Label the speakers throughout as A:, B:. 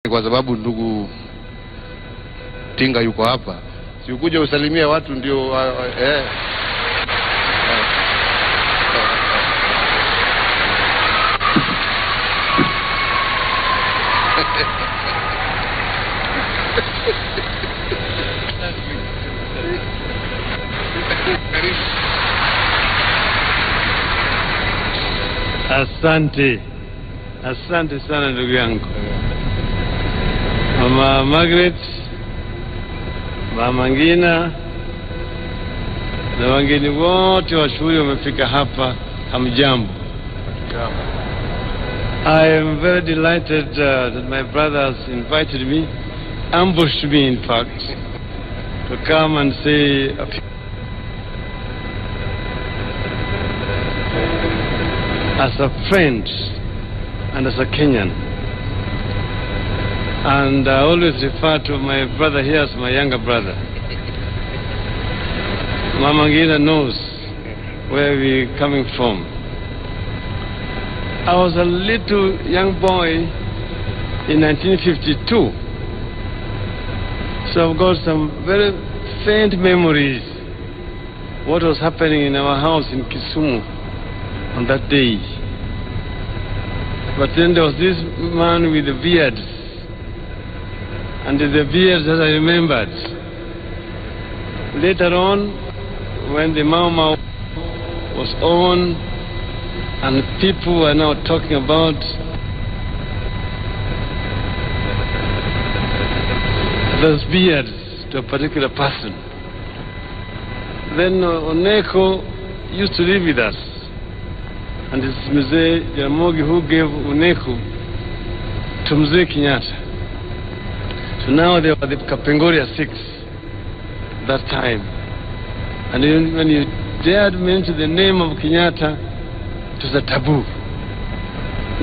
A: Kwa sababu ndugu Tinga yuko hapa, si ukuja usalimia watu ndio
B: Asante sana ndugu yangu Mama Margaret, Mama Ngina na wageni wote wa shule wamefika hapa. Hamjambo. I am very delighted that my brother has invited me, ambushed me in fact, to come and say a few. As a friend and as a Kenyan. And I always refer to my brother here as my younger brother. Mama Ngina knows where we're coming from. I was a little young boy in 1952. So I've got some very faint memories what was happening in our house in Kisumu on that day. But then there was this man with the beards, and the beards that I remembered. Later on, when the Mau Mau was on, and people were now talking about those beards to a particular person. Then Oneko used to live with us. And it's Mzee Jomo who gave Uneku to Mzee Kenyatta. So now they were the Kapengoria 6 that time. And when you dared mention the name of Kenyatta, it was a taboo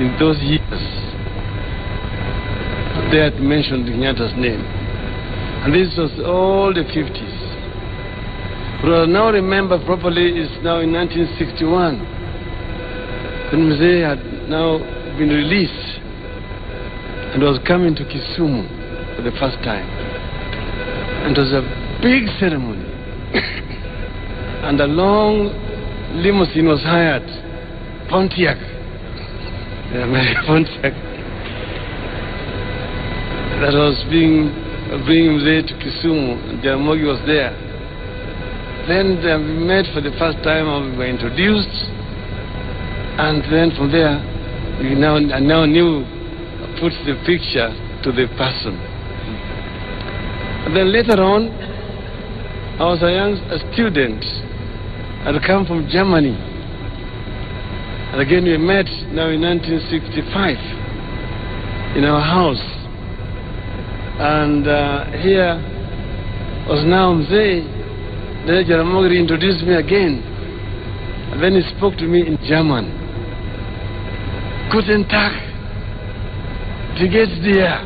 B: in those years. They had mentioned Kenyatta's name. And this was all the 50s. What I now remember properly is now in 1961. When Mzee had now been released and was coming to Kisumu for the first time. And it was a big ceremony. And a long limousine was hired, Pontiac. Pontiac. That was bringing Mzee to Kisumu, and Jaramogi was there. Then we met for the first time, and we were introduced. And then from there, we now knew, puts the picture to the person. And then later on, I was a student. I'd come from Germany. And again we met now in 1965 in our house. And here was now Mzee. Then Jaramogi introduced me again. And then he spoke to me in German. Guten Tag, wie geht's dir?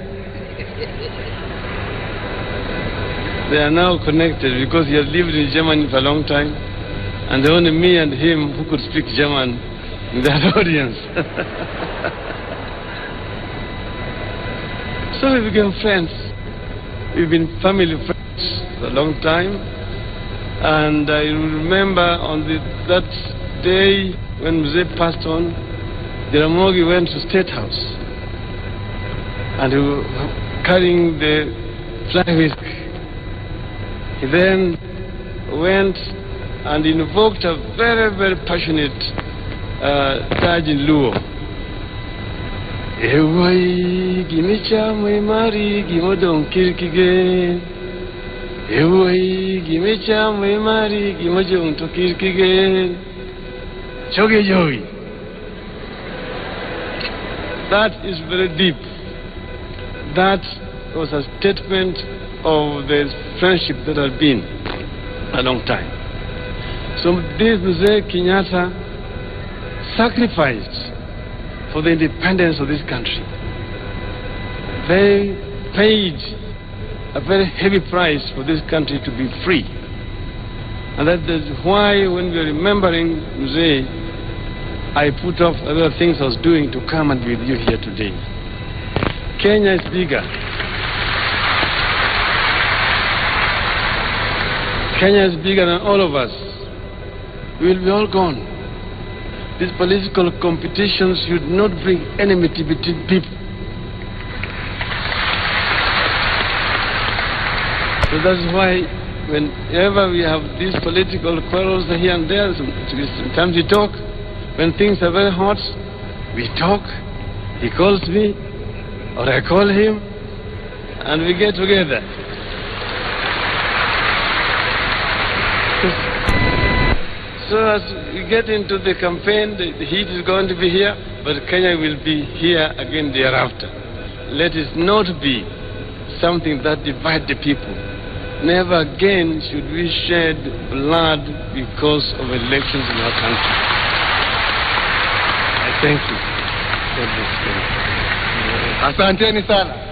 B: They are now connected because he had lived in Germany for a long time, and only me and him who could speak German in that audience. So we became friends. We've been family friends for a long time, and I remember on that day when Mzee passed on, Jaramogi went to State House and he was carrying the flying whisk. He then went and invoked a very, very passionate Taj in Luo. Ewai gimicha mwemari gimodon kirkige. Ewai gimicha mwemari gimodon to kirkige. Choge joy. That is very deep. That was a statement of the friendship that had been a long time. So this Mzee Kenyatta sacrificed for the independence of this country. They paid a very heavy price for this country to be free. And that is why when we are remembering Mzee, I put off other things I was doing to come and be with you here today. Kenya is bigger. Kenya is bigger than all of us. We will be all gone. These political competitions should not bring enmity between people. So that's why whenever we have these political quarrels here and there, sometimes we talk. When things are very hot, we talk. He calls me, or I call him, and we get together. So as we get into the campaign, the heat is going to be here, but Kenya will be here again thereafter. Let it not be something that divides the people. Never again should we shed blood because of elections in our country. I thank you. God bless you.
A: Asanteni sana.